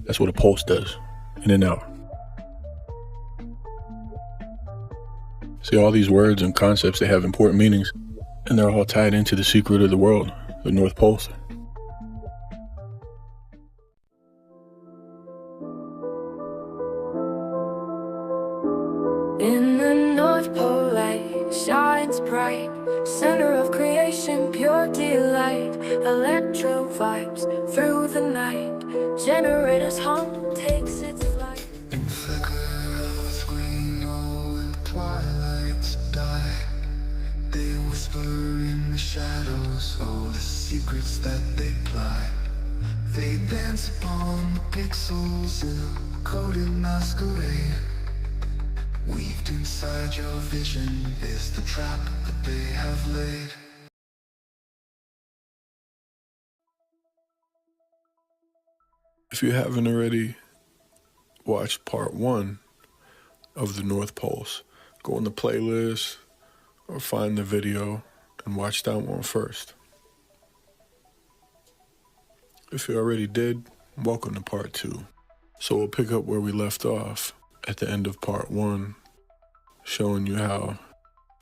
That's what a pulse does, in and out. See, all these words and concepts, they have important meanings, and they're all tied into the secret of the world, the North Pulse. In the North Pole light shines bright, center of creation, pure delight. Electro vibes through the night, generators hum, takes its flight. In flicker of green, when twilights die, they whisper in the shadows, all the secrets that they ply. They dance upon the pixels in a coded masquerade. Weaved inside your vision is the trap that they have laid. If you haven't already watched part 1 of the North Pulse, go in the playlist or find the video and watch that one first. If you already did, welcome to part 2. So we'll pick up where we left off at the end of part 1, showing you how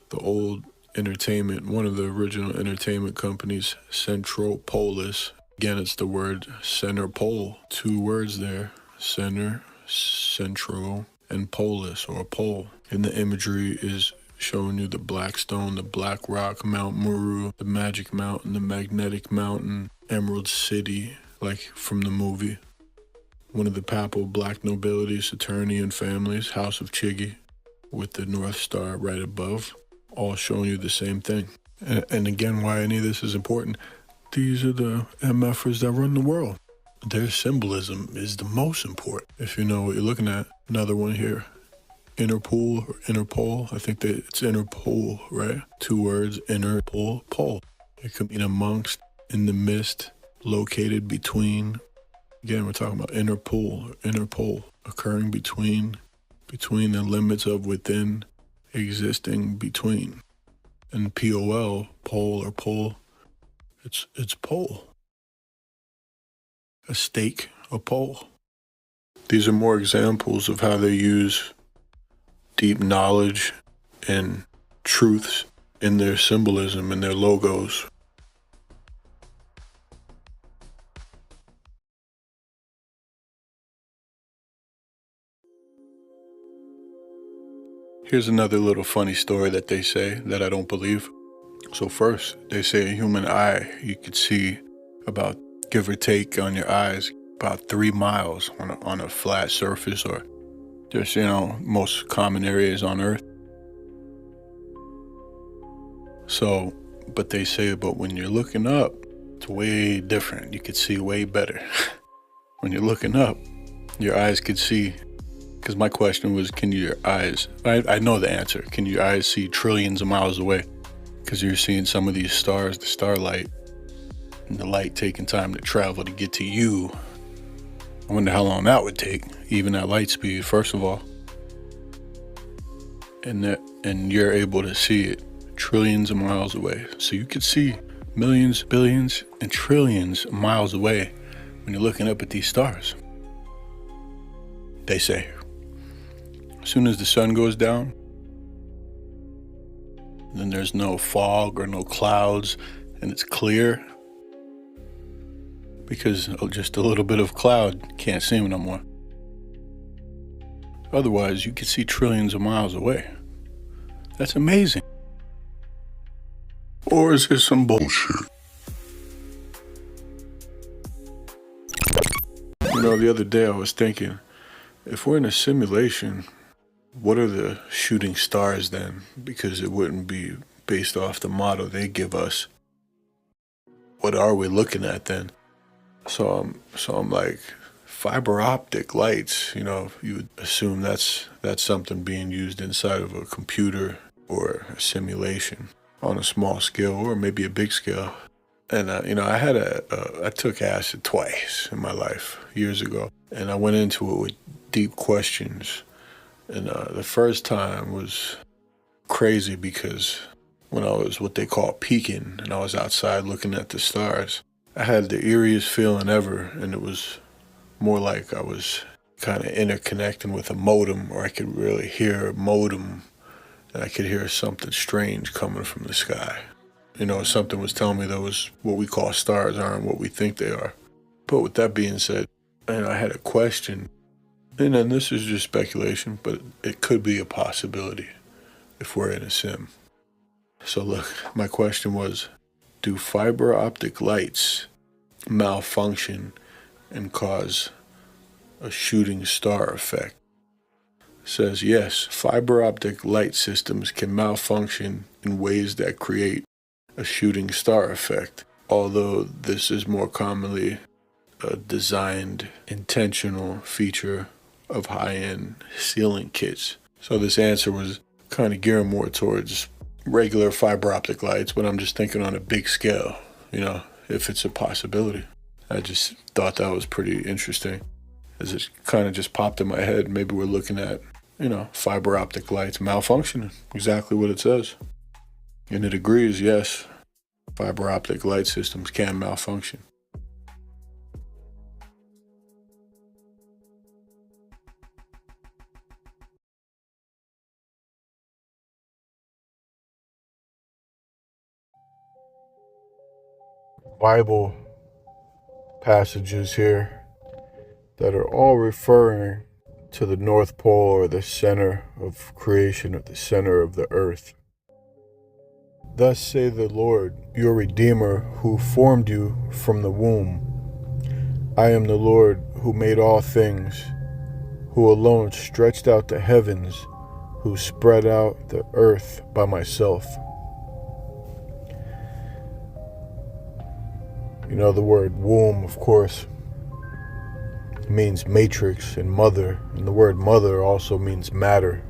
the old entertainment, one of the original entertainment companies, Centropolis, again it's the word center pole, 2 words there, center, centro, and polis, or pole. And the imagery is showing you the black stone, the black rock, Mount Meru, the magic mountain, the magnetic mountain, Emerald City, like from the movie. One of the papal black nobility, Saturnian families, House of Chigi, with the North Star right above, all showing you the same thing. And again, why any of this is important, these are the MFers that run the world. Their symbolism is the most important. If you know what you're looking at, another one here, Interpol or Interpol, I think that it's Interpol, right? 2 words, Interpol, pole. It could mean amongst, in the midst, located between. Again, we're talking about interpol, occurring between the limits of within, existing between. And POL, pole or pole, it's pole. A stake, a pole. These are more examples of how they use deep knowledge and truths in their symbolism and their logos. Here's another little funny story that they say that I don't believe. So first, they say a human eye, you could see about, give or take on your eyes, about 3 miles on a flat surface, or just, most common areas on Earth. So, but they say, but when you're looking up, it's way different. You could see way better. When you're looking up, your eyes could see. Because my question was, can your eyes, I know the answer, can your eyes see trillions of miles away? Because you're seeing some of these stars, the starlight, and the light taking time to travel to get to you. I wonder how long that would take, even at light speed, first of all. And you're able to see it trillions of miles away. So you could see millions, billions, and trillions of miles away when you're looking up at these stars. They say. As soon as the sun goes down, then there's no fog or no clouds, and it's clear, because just a little bit of cloud can't see them no more. Otherwise, you could see trillions of miles away. That's amazing. Or is this some bullshit? The other day I was thinking, if we're in a simulation, what are the shooting stars then? Because it wouldn't be based off the model they give us. What are we looking at then? So I'm like, fiber optic lights, you would assume that's something being used inside of a computer or a simulation on a small scale or maybe a big scale. And I took acid twice in my life years ago, and I went into it with deep questions. And the first time was crazy because when I was what they call peeking and I was outside looking at the stars, I had the eeriest feeling ever, and it was more like I was kind of interconnecting with a modem, or I could really hear a modem, and I could hear something strange coming from the sky. Something was telling me those what we call stars aren't what we think they are. But with that being said, and I had a question, and then this is just speculation, but it could be a possibility if we're in a sim. So look, my question was, do fiber optic lights malfunction and cause a shooting star effect? It says yes, fiber optic light systems can malfunction in ways that create a shooting star effect, although this is more commonly a designed intentional feature of high-end ceiling kits. So this answer was kind of gearing more towards regular fiber optic lights, but I'm just thinking on a big scale, if it's a possibility. I just thought that was pretty interesting, as it kind of just popped in my head. Maybe we're looking at, fiber optic lights malfunctioning, exactly what it says. And it agrees, yes, fiber optic light systems can malfunction. Bible passages here that are all referring to the North Pole, or the center of creation, or the center of the earth. Thus say the Lord, your Redeemer, who formed you from the womb. I am the Lord who made all things, who alone stretched out the heavens, who spread out the earth by myself. The word womb, of course, means matrix and mother, and the word mother also means matter.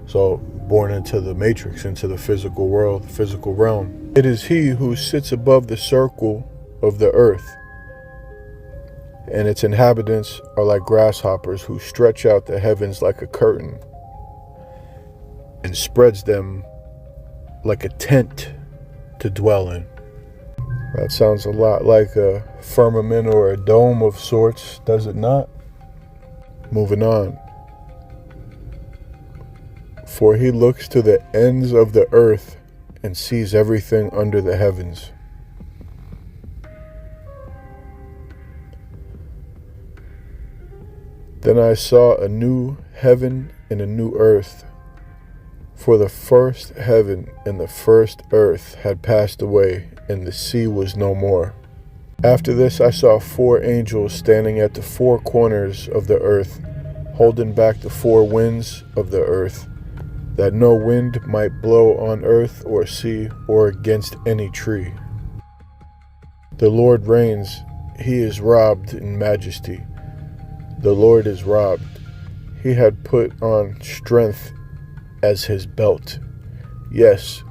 So, born into the matrix, into the physical world, physical realm. It is he who sits above the circle of the earth, and its inhabitants are like grasshoppers, who stretch out the heavens like a curtain and spreads them like a tent to dwell in. That sounds a lot like a firmament or a dome of sorts, does it not? Moving on. For he looks to the ends of the earth and sees everything under the heavens. Then I saw a new heaven and a new earth, for the first heaven and the first earth had passed away, and the sea was no more. After this I saw 4 angels standing at the 4 corners of the earth, holding back the 4 winds of the earth, that no wind might blow on earth or sea or against any tree. The Lord reigns, he is robed in majesty. The Lord is robbed. He had put on strength as his belt. Yes,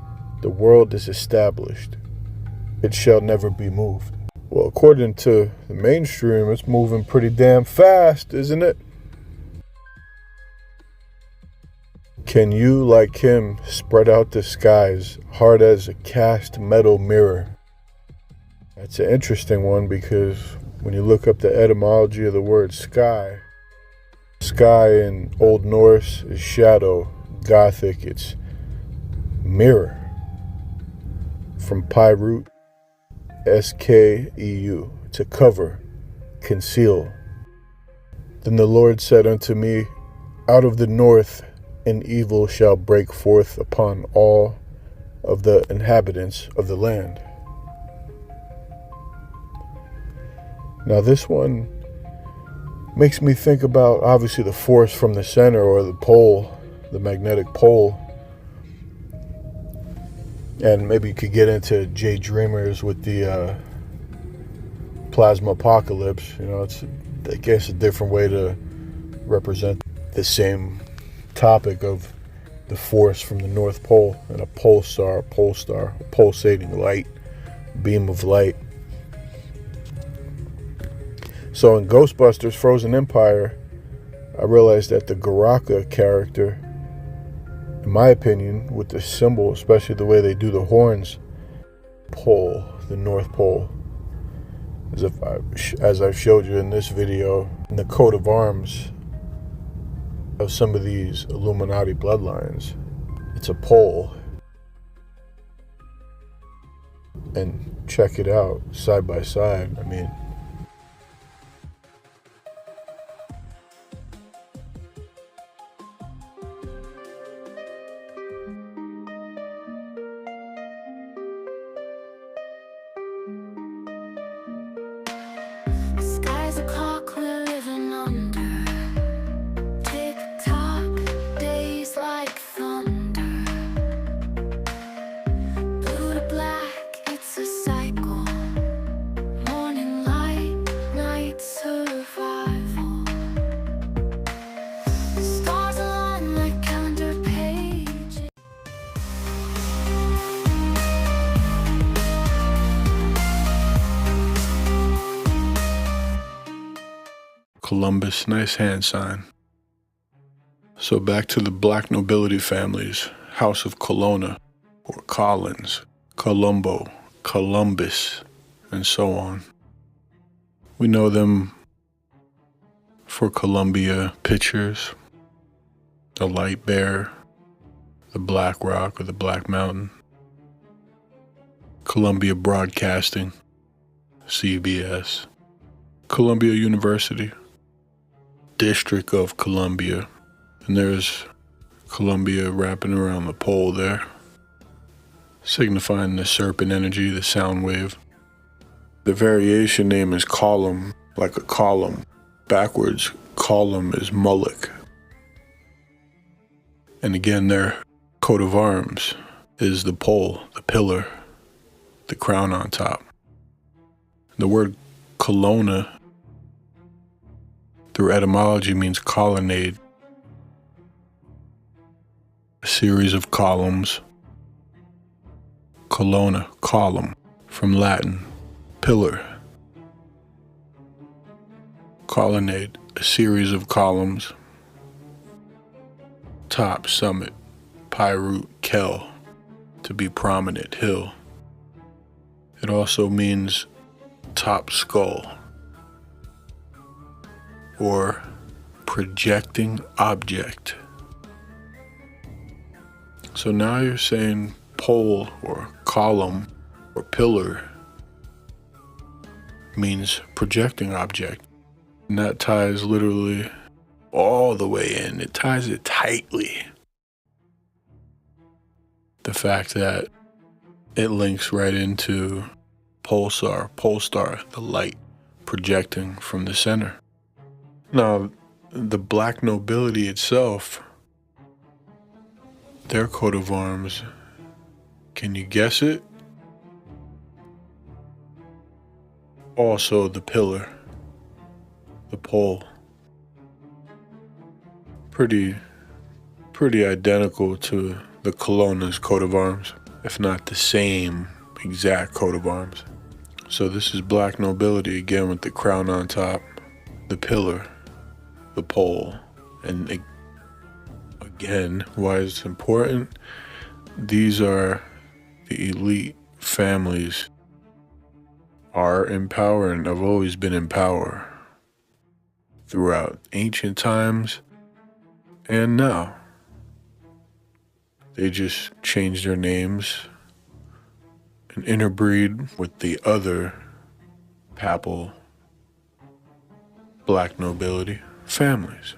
the world is established. It shall never be moved. Well, according to the mainstream, it's moving pretty damn fast, isn't it? Can you, like him, spread out the skies hard as a cast metal mirror? That's an interesting one, because when you look up the etymology of the word sky in Old Norse is shadow, Gothic it's mirror. From Pi root skeu, to cover, conceal. Then the Lord said unto me, out of the north an evil shall break forth upon all of the inhabitants of the land. Now this one makes me think about, obviously, the force from the center, or the pole, the magnetic pole. And maybe you could get into Jay Dreamers with the plasma apocalypse. It's, I guess, a different way to represent the same topic of the force from the North Pole, and a pulsar, a pulsating light, beam of light. So in Ghostbusters Frozen Empire, I realized that the Garaka character, in my opinion, with the symbol, especially the way they do the horns, pole, the North Pole. As I've showed you in this video, in the coat of arms of some of these Illuminati bloodlines, it's a pole. And check it out, side by side. I mean, The sky's a clock we're living under. Tick tock, days like thunder. Blue to black, it's a cycle. Morning light, night survival. The stars align like calendar pages. Columbus, nice hand sign. So back to the black nobility families, House of Colonna, or Collins, Colombo, Columbus, and so on. We know them for Columbia Pictures, the Light Bear, the Black Rock or the Black Mountain, Columbia Broadcasting, CBS, Columbia University, District of Columbia, and there's Columbia wrapping around the pole there, signifying the serpent energy, the sound wave. The variation name is column, like a column. Backwards, column is Moloch. And again, their coat of arms is the pole, the pillar, the crown on top. The word Colonna through etymology means colonnade, a series of columns. Colonna, column, from Latin, pillar. Colonnade, a series of columns. Top, summit, pyroot, kel, to be prominent, hill. It also means top skull, or projecting object. So now you're saying pole or column or pillar means projecting object. And that ties literally all the way in. It ties it tightly. The fact that it links right into pulsar, polestar, the light projecting from the center. Now, the black nobility itself, their coat of arms, can you guess it? Also the pillar, the pole. Pretty identical to the Colonna's coat of arms, if not the same exact coat of arms. So this is black nobility again with the crown on top, the pillar, the pole, and again, why it's important? These are the elite families are in power and have always been in power throughout ancient times and now. They just changed their names and interbreed with the other papal black nobility families.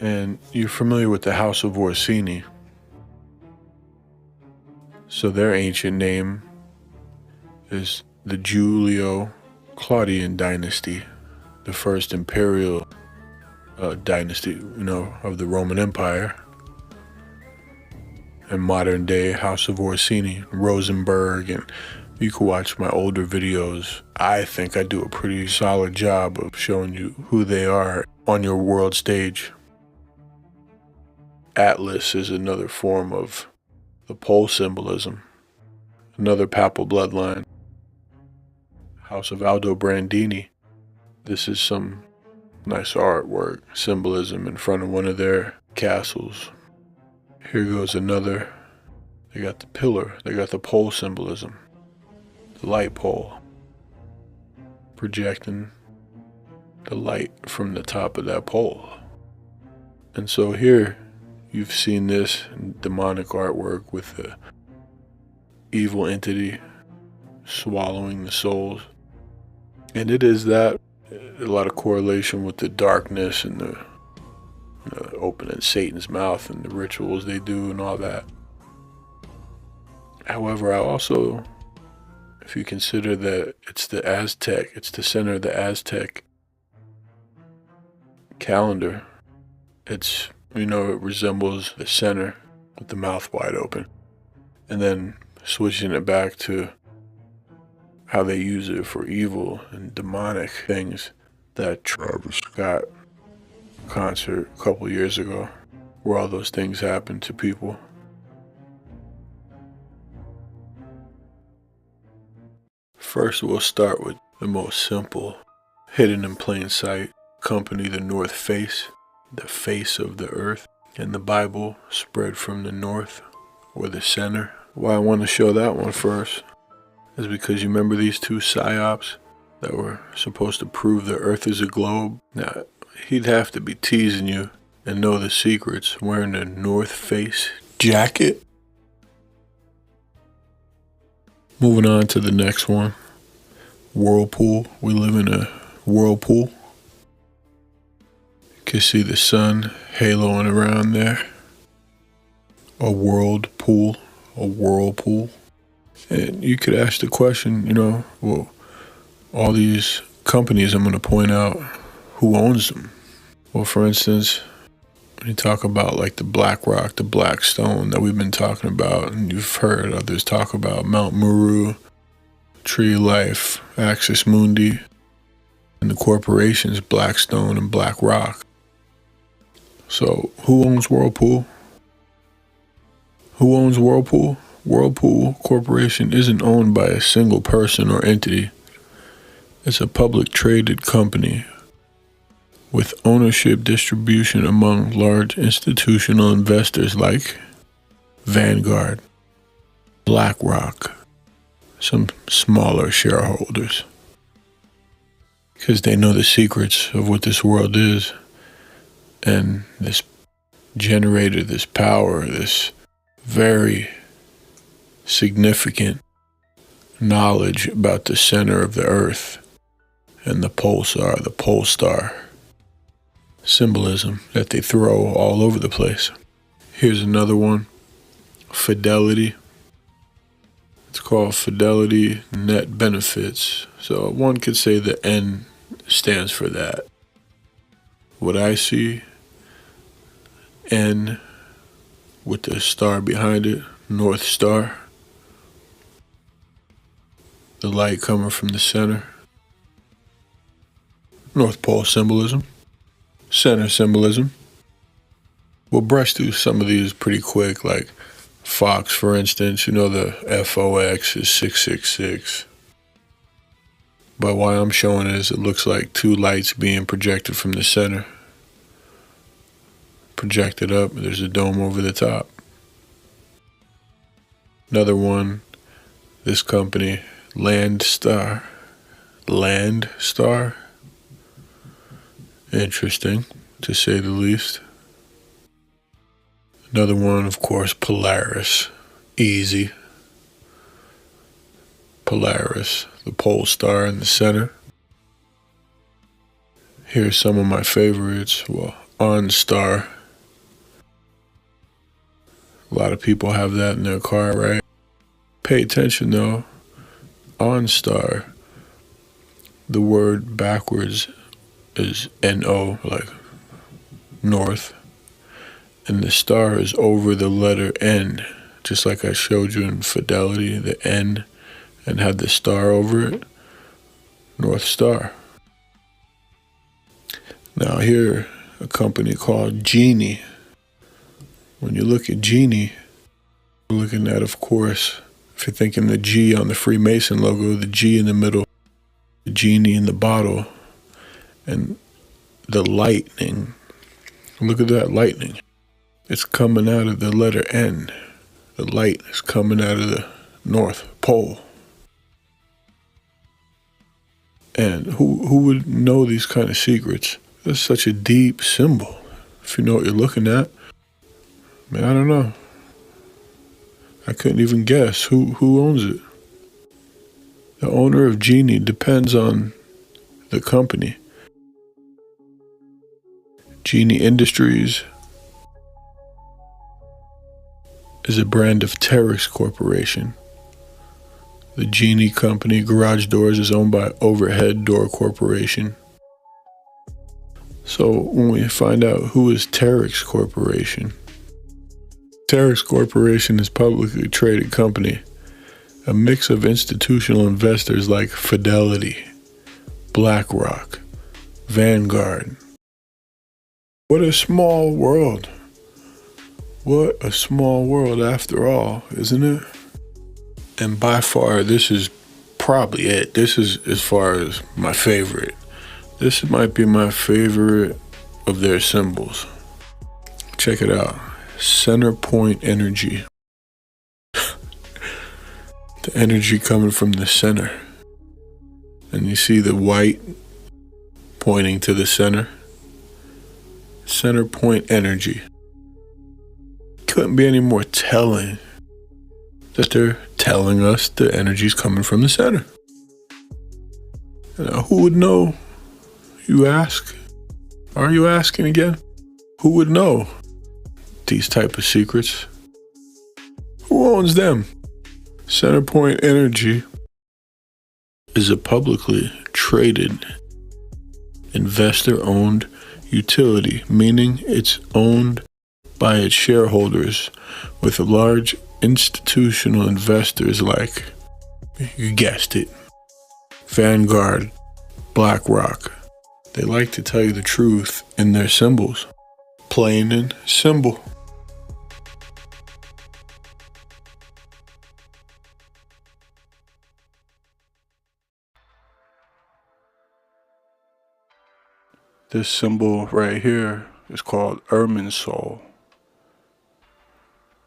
And you're familiar with the House of Orsini. So their ancient name is the Julio-Claudian dynasty, the first imperial dynasty, of the Roman Empire. And modern day House of Orsini, Rosenberg, and you can watch my older videos. I think I do a pretty solid job of showing you who they are on your world stage. Atlas is another form of the pole symbolism, another papal bloodline. House of Aldobrandini. This is some nice artwork, symbolism in front of one of their castles. Here goes another They got the pillar, they got the pole symbolism, the light pole, projecting the light from the top of that pole. And so here, you've seen this in demonic artwork with the evil entity swallowing the souls. And it is that, a lot of correlation with the darkness and the opening Satan's mouth and the rituals they do and all that. However, I also, if you consider that it's the Aztec, it's the center of the Aztec calendar, it's, it resembles the center with the mouth wide open. And then switching it back to how they use it for evil and demonic things. That Travis Scott concert a couple years ago, where all those things happened to people. First, we'll start with the most simple, hidden in plain sight company, the North Face, the face of the earth, and the Bible spread from the north, or the center. Why I want to show that one first is because you remember these two psyops that were supposed to prove the earth is a globe? Now, he'd have to be teasing you and know the secrets wearing the North Face jacket. Moving on to the next one. Whirlpool. We live in a whirlpool. You can see the sun haloing around there. A whirlpool. A whirlpool. And you could ask the question, well, all these companies, I'm going to point out who owns them. Well, for instance, when you talk about like the black rock, the black stone that we've been talking about, and you've heard others talk about Mount Meru, Tree of Life, Axis Mundi, and the corporations Blackstone and Black Rock. So who owns Whirlpool? Who owns Whirlpool? Whirlpool Corporation isn't owned by a single person or entity. It's a public traded company with ownership distribution among large institutional investors like Vanguard, BlackRock, some smaller shareholders, because they know the secrets of what this world is, and this generated this power, this very significant knowledge about the center of the earth and the pulsar, the pole star symbolism that they throw all over the place. Here's another one, Fidelity. It's called Fidelity Net Benefits. So one could say the N stands for that. What I see, N with the star behind it, North Star. The light coming from the center. North Pole symbolism. Center symbolism. We'll brush through some of these pretty quick, like Fox, for instance. The FOX is 666. But why I'm showing is it looks like two lights being projected from the center. Projected up, there's a dome over the top. Another one, this company, Landstar. Landstar. Interesting, to say the least. Another one, of course, Polaris. Easy. Polaris, the pole star in the center. Here's some of my favorites. Well, OnStar. A lot of people have that in their car, right? Pay attention though. OnStar, the word backwards is N-O, like north. And the star is over the letter N, just like I showed you in Fidelity, the N, and had the star over it. North Star. Now here, a company called Genie. When you look at Genie, you're looking at, of course, if you're thinking the G on the Freemason logo, the G in the middle, the genie in the bottle, and the lightning. Look at that lightning. It's coming out of the letter N. The light is coming out of the North Pole. And who would know these kind of secrets? It's such a deep symbol. If you know what you're looking at, man, I don't know. I couldn't even guess who owns it. The owner of Genie depends on the company. Genie Industries is a brand of Terex Corporation. The Genie Company Garage Doors is owned by Overhead Door Corporation. So when we find out who is Terex Corporation, Terex Corporation is a publicly traded company, a mix of institutional investors like Fidelity, BlackRock, Vanguard. What a small world. What a small world after all, isn't it? And by far, this is probably it. This is as far as my favorite. This might be my favorite of their symbols. Check it out. Center point energy. The energy coming from the center. And you see the white pointing to the center. Center point energy. Couldn't be any more telling that they're telling us the energy's coming from the center. Now, who would know, you ask? Are you asking again? Who would know these type of secrets? Who owns them? Centerpoint Energy is a publicly traded, investor-owned utility, meaning it's owned by its shareholders with large institutional investors like, you guessed it, Vanguard, BlackRock. They like to tell you the truth in their symbols, plain and simple. This symbol right here is called Irminsul.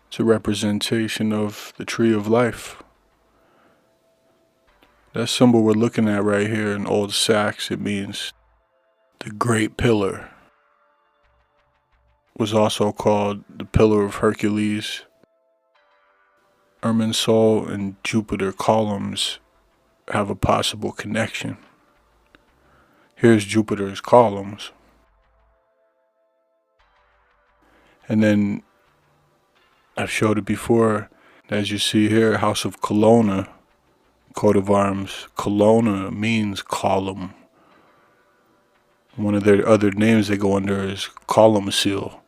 It's a representation of the tree of life. That symbol we're looking at right here in Old Sax, it means the Great Pillar. Was also called the Pillar of Hercules. Irminsul and Jupiter columns have a possible connection. Here's Jupiter's columns. And then I've showed it before. As you see here, House of Colonna, coat of arms. Colonna means column. One of their other names they go under is Column Seal.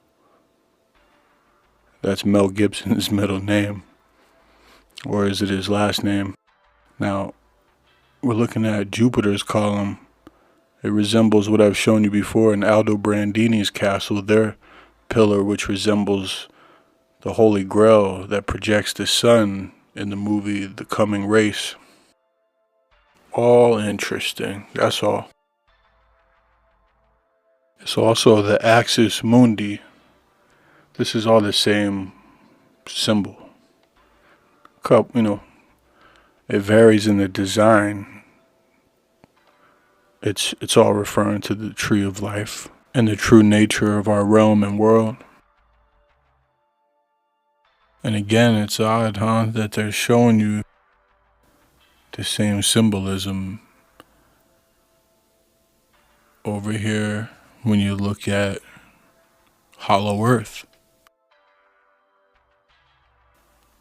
That's Mel Gibson's middle name. Or is it his last name? Now, we're looking at Jupiter's column. It resembles what I've shown you before in Aldo Brandini's castle, their pillar, which resembles the Holy Grail that projects the sun in the movie The Coming Race. All interesting, that's all. It's also the axis mundi. This is all the same symbol. It varies in the design. It's all referring to the tree of life and the true nature of our realm and world. And again, it's odd, that they're showing you the same symbolism over here when you look at Hollow Earth.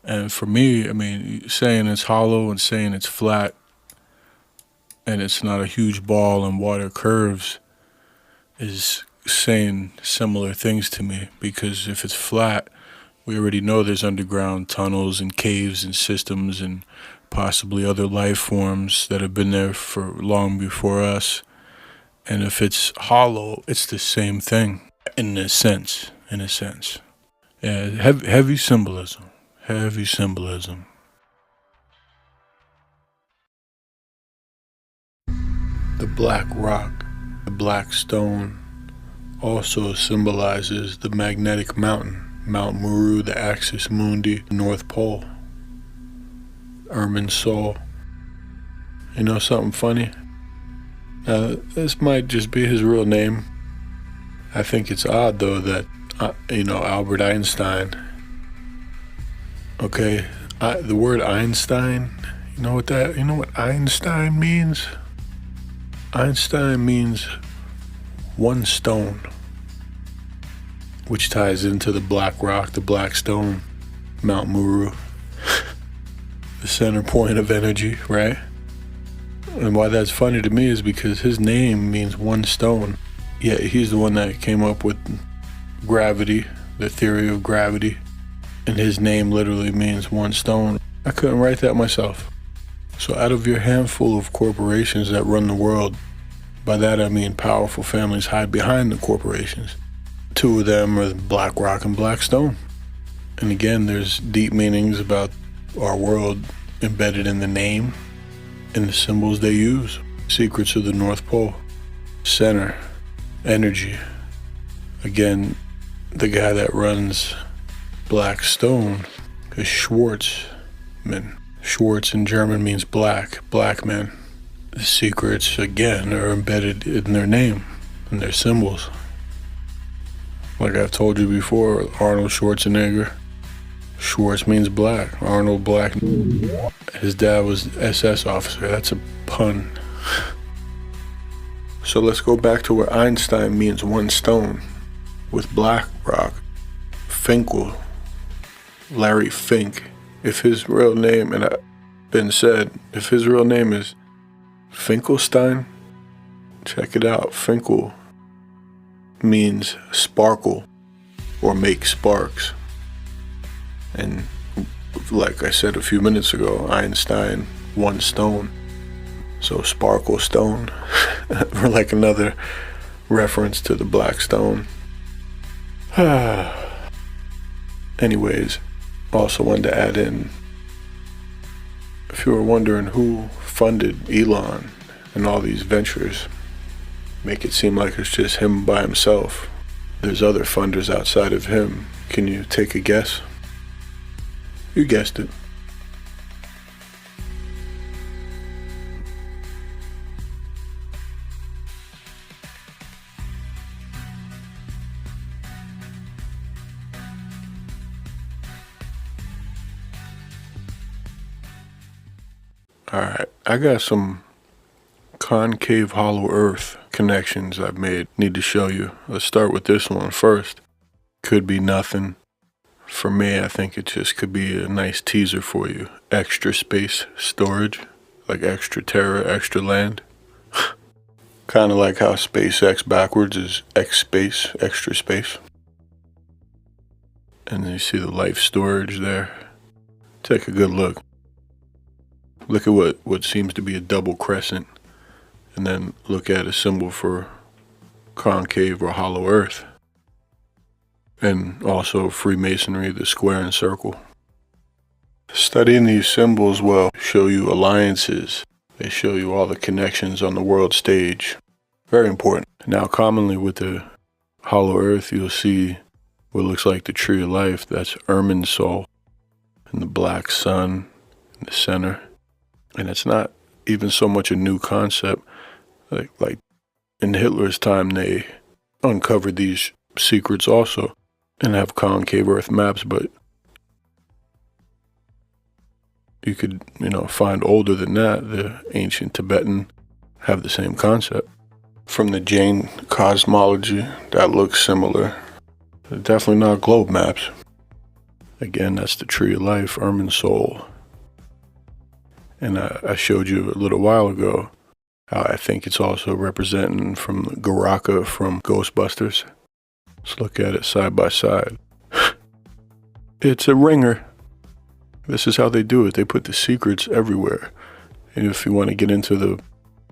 And for me, saying it's hollow and saying it's flat and it's not a huge ball and water curves is saying similar things to me, because if it's flat, we already know there's underground tunnels and caves and systems and possibly other life forms that have been there for long before us. And if it's hollow, it's the same thing in a sense. Yeah, heavy symbolism. Heavy symbolism. The black rock, the black stone, also symbolizes the magnetic mountain, Mount Muru, the axis mundi, North Pole. Irminsul. You know something funny? This might just be his real name. I think it's odd though that, Albert Einstein. Okay, the word Einstein, you know what Einstein means? Einstein means one stone, which ties into the black rock, the black stone, Mount Muru, the center point of energy, right? And why that's funny to me is because his name means one stone, yet he's the one that came up with gravity, the theory of gravity, and his name literally means one stone. I couldn't write that myself. So out of your handful of corporations that run the world, by that I mean powerful families hide behind the corporations. Two of them are BlackRock and Blackstone. And again, there's deep meanings about our world embedded in the name and the symbols they use. Secrets of the North Pole, center, energy. Again, the guy that runs Blackstone is Schwarzman. Schwarz in German means black, black man. The secrets, again, are embedded in their name and their symbols. Like I've told you before, Arnold Schwarzenegger. Schwarz means black. Arnold Black. His dad was SS officer. That's a pun. So let's go back to where Einstein means one stone. With BlackRock, Finkel, Larry Fink. If his real name, and I've been said, if his real name is Finkelstein, check it out. Finkel means sparkle or make sparks. And like I said a few minutes ago, Einstein, one stone. So sparkle stone, or like another reference to the black stone. Anyways, also wanted to add in, if you were wondering who funded Elon and all these ventures, make it seem like it's just him by himself. There's other funders outside of him. Can you take a guess? You guessed it. Alright, I got some concave hollow earth connections I've made. Need to show you. Let's start with this one first. Could be nothing. For me, I think it just could be a nice teaser for you. Extra space storage, like extra terra, extra land. Kind of like how SpaceX backwards is X space, extra space. And then you see the life storage there. Take a good look. Look at what seems to be a double crescent, and then look at a symbol for concave or hollow earth. And also Freemasonry, the square and circle. Studying these symbols will show you alliances. They show you all the connections on the world stage. Very important. Now, commonly with the hollow earth, you'll see what looks like the tree of life. That's Irminsul, and the black sun in the center. And it's not even so much a new concept. Like in Hitler's time, they uncovered these secrets also and have concave earth maps, but you could, find older than that. The ancient Tibetan have the same concept. From the Jain cosmology, that looks similar. They're definitely not globe maps. Again, that's the tree of life, Irminsul. And I showed you a little while ago how I think it's also representing from Garaka from Ghostbusters. Let's look at it side by side. It's a ringer. This is how they do it. They put the secrets everywhere. And if you want to get into the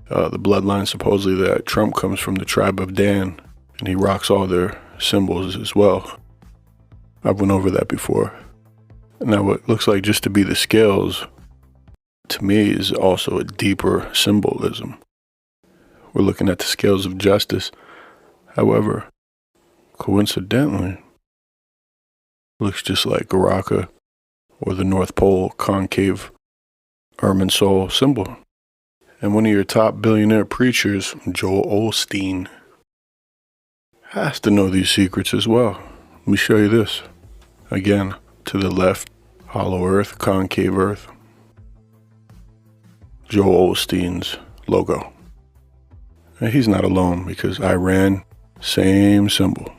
bloodline, supposedly that Trump comes from the tribe of Dan, and he rocks all their symbols as well. I've went over that before. Now what looks like just to be the scales, to me, is also a deeper symbolism. We're looking at the scales of justice. However, coincidentally, Looks just like Garaka or the North Pole concave Irminsul symbol. And one of your top billionaire preachers, Joel Osteen, has to know these secrets as well. Let me show you this. Again, to the left, hollow earth, concave earth. Joel Osteen's logo. And he's not alone, because Iran, same symbol.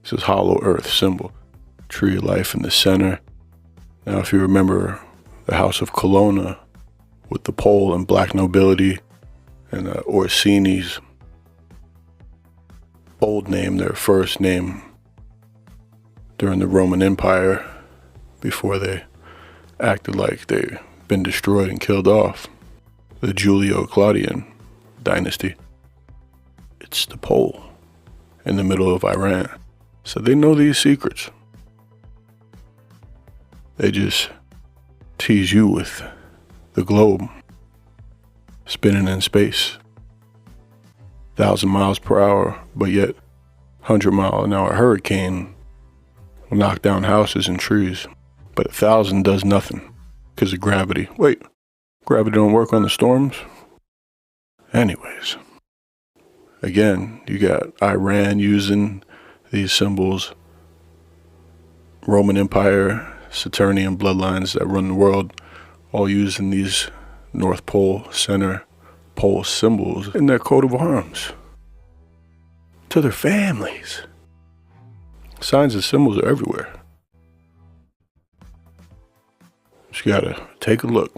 This is hollow earth symbol. Tree of life in the center. Now, if you remember the House of Colonna with the pole and black nobility and Orsini's old name, their first name during the Roman Empire, before they acted like they'd been destroyed and killed off, the Julio-Claudian dynasty. It's the pole in the middle of Iran. So they know these secrets. They just tease you with the globe spinning in space, 1,000 miles per hour, but yet 100-mile-an-hour hurricane will knock down houses and trees, but 1,000 does nothing because of gravity. Wait, gravity don't work on the storms? Anyways, again, you got Iran using these symbols, Roman Empire, Saturnian bloodlines that run the world, all using these North Pole, Center Pole symbols in their coat of arms to their families. Signs and symbols are everywhere. Just gotta take a look.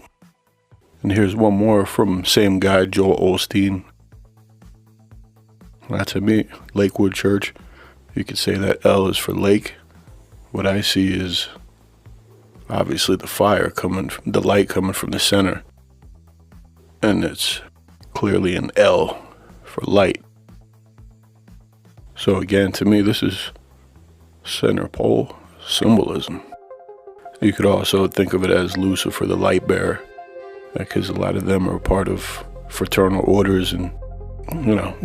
And here's one more from same guy, Joel Osteen. That's me, Lakewood Church. You could say that L is for lake. What I see is obviously the fire coming, the light coming from the center. And it's clearly an L for light. So again, to me, this is center pole symbolism. You could also think of it as Lucifer, the light bearer, because a lot of them are part of fraternal orders and,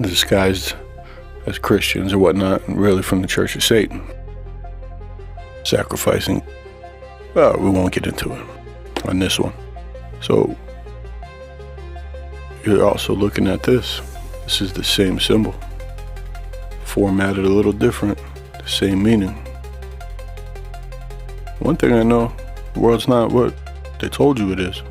disguised as Christians or whatnot, and really from the Church of Satan. Sacrificing. Well, we won't get into it on this one. So you're also looking at this. This is the same symbol, formatted a little different, the same meaning. One thing I know, the world's not what they told you it is.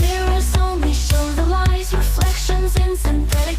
Mirrors only show the lies, reflections in synthetic